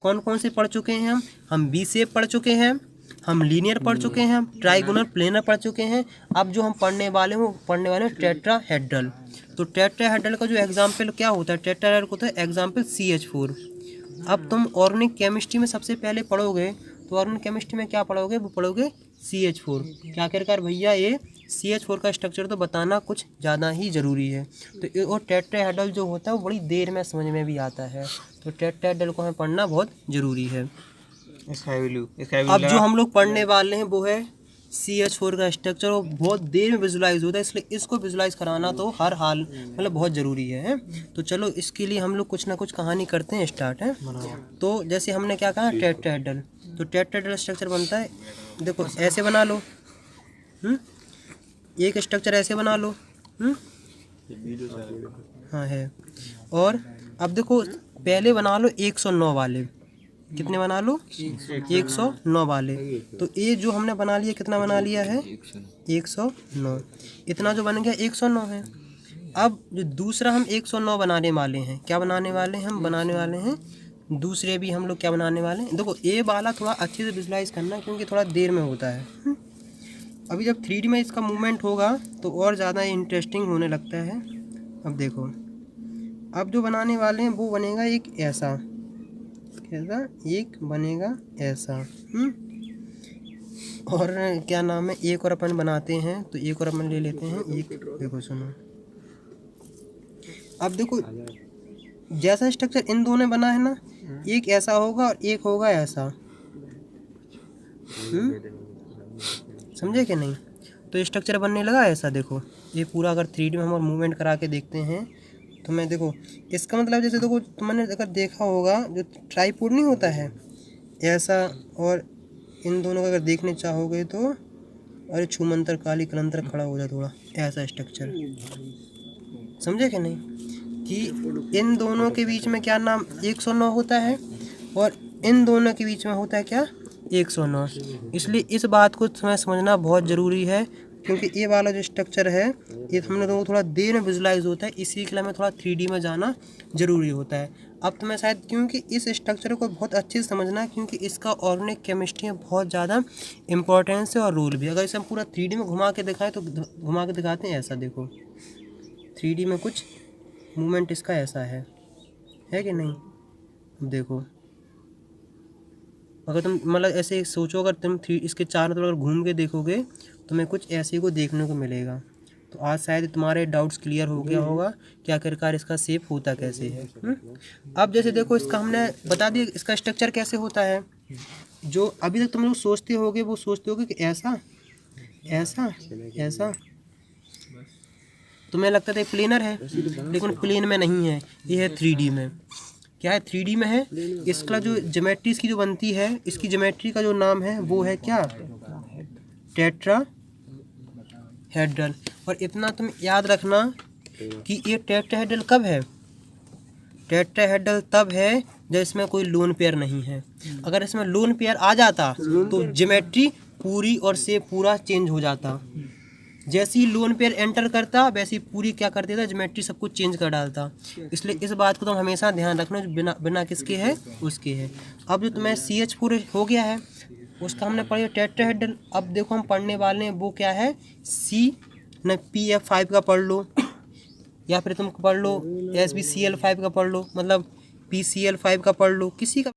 कौन कौन से पढ़ चुके हैं हम बी शेप पढ़ चुके हैं, हम लीनियर पढ़ चुके हैं, हम ट्राइगोनल प्लेनर पढ़ चुके हैं। अब जो हम पढ़ने वाले हैं वो पढ़ने वाले हैं टेट्राहेड्रल। तो टेट्राहेड्रल का जो एग्जाम्पल क्या होता है, टेट्राहेड्रल को होता है एग्जाम्पल CH4। अब तुम ऑर्गेनिक केमिस्ट्री में सबसे पहले पढ़ोगे तो ऑर्गेनिक केमिस्ट्री में क्या पढ़ोगे, वो पढ़ोगे CH4। क्या आखिरकार भैया ये CH4 का स्ट्रक्चर तो बताना कुछ ज़्यादा ही ज़रूरी है। तो और टेट्राहेड्रल जो होता है वो बड़ी देर में समझ में भी आता है, तो टेट्राहेड्रल को हमें पढ़ना बहुत ज़रूरी है। अब जो हम लोग पढ़ने वाले हैं वो है CH4 का स्ट्रक्चर, वो बहुत देर में विजुलाइज होता है, इसलिए इसको विजुलाइज कराना तो हर हाल मतलब बहुत ज़रूरी है। तो चलो इसके लिए हम लोग कुछ ना कुछ कहानी करते हैं स्टार्ट है। तो जैसे हमने क्या कहा टेट्राहेड्रल, तो टेट्राहेड्रल स्ट्रक्चर बनता है, देखो ऐसे बना लो, एक स्ट्रक्चर ऐसे बना लो, हाँ है। और अब देखो पहले बना लो 109 वाले, कितने बना लो 109 वाले। तो ये जो हमने बना लिया कितना बना लिया है 109, इतना जो बन गया 109 है। अब जो दूसरा हम 109 बनाने वाले हैं, क्या बनाने वाले हैं हम, बनाने वाले हैं दूसरे भी हम लोग क्या बनाने वाले हैं। देखो ये वाला थोड़ा अच्छे से विजुलाइज करना क्योंकि थोड़ा देर में होता है। अभी जब 3D में इसका मूवमेंट होगा तो और ज़्यादा इंटरेस्टिंग होने लगता है। अब देखो अब जो बनाने वाले हैं वो बनेगा एक ऐसा, कैसा एक बनेगा ऐसा। और क्या नाम है, एक और अपन बनाते हैं, तो एक और अपन ले लेते हैं एक, देखो सुनो। अब देखो जैसा स्ट्रक्चर इन दोनों ने बना है ना, एक ऐसा होगा और एक होगा ऐसा, समझे कि नहीं। तो स्ट्रक्चर बनने लगा ऐसा, देखो ये पूरा अगर 3D में हम और मूवमेंट करा के देखते हैं तो मैं देखो इसका मतलब जैसे देखो तुमने अगर देखा होगा जो ट्राइपॉड नहीं होता है ऐसा, और इन दोनों को अगर देखने चाहोगे तो अरे छूमंतर काली कलंतर खड़ा हो जाए थोड़ा ऐसा स्ट्रक्चर, समझे कि नहीं, कि इन दोनों के बीच में क्या नाम 109 होता है और इन दोनों के बीच में होता है क्या 109। इसलिए इस बात को तुम्हें समझना बहुत ज़रूरी है क्योंकि ये वाला जो स्ट्रक्चर है ये हम लोगों को थोड़ा देर में विजुलाइज होता है, इसी के लिए हमें थोड़ा 3D में जाना ज़रूरी होता है। अब तुम्हें शायद क्योंकि इस स्ट्रक्चर को बहुत अच्छे से समझना है क्योंकि इसका ऑर्गेनिक केमिस्ट्री में बहुत ज़्यादा इंपॉर्टेंस है और रोल भी। अगर इसे हम पूरा 3D में घुमा के दिखाएं तो घुमा के दिखाते हैं ऐसा, देखो 3D में कुछ मूवमेंट इसका ऐसा है कि नहीं। देखो अगर तुम मतलब ऐसे सोचो, अगर तुम इसके चारों तरफ अगर घूम के देखोगे तो तुम्हें कुछ ऐसे को देखने को मिलेगा। तो आज शायद तुम्हारे डाउट्स क्लियर हो गया होगा कि आखिरकार इसका शेप होता कैसे है। अब जैसे देखो इसका हमने बता दिया इसका स्ट्रक्चर कैसे होता है। जो अभी तक तुम लोग सोचते होगे वो सोचते होगे कि ऐसा ऐसा ऐसा, तुम्हें लगता था प्लेनर है लेकिन प्लेन में नहीं है, ये है 3D में। क्या है 3D में है। इसका जो ज्योमेट्री इसकी जो बनती है, इसकी ज्योमेट्री का जो नाम है वो है क्या टेट्राहेड्रल। और इतना तुम याद रखना कि ये टेट्राहेड्रल कब है, टेट्राहेड्रल तब है जब इसमें कोई लोन पेयर नहीं है। अगर इसमें लोन पेयर आ जाता तो ज्योमेट्री पूरी और से पूरा चेंज हो जाता। जैसे ही लोन पेयर एंटर करता वैसे ही पूरी क्या कर देता ज्योमेट्री सब कुछ चेंज कर डालता। इसलिए इस बात को तुम हमेशा ध्यान रखना जो बिना बिना किसके है उसके है। अब जो तुम्हें CH4 हो गया है उसका हमने पढ़ा टेट्राहेड्रल। अब देखो हम पढ़ने वाले हैं वो क्या है PF5 का पढ़ लो या फिर तुम पढ़ लो SbCl5 का पढ़ लो, मतलब PCl5 का पढ़ लो, किसी का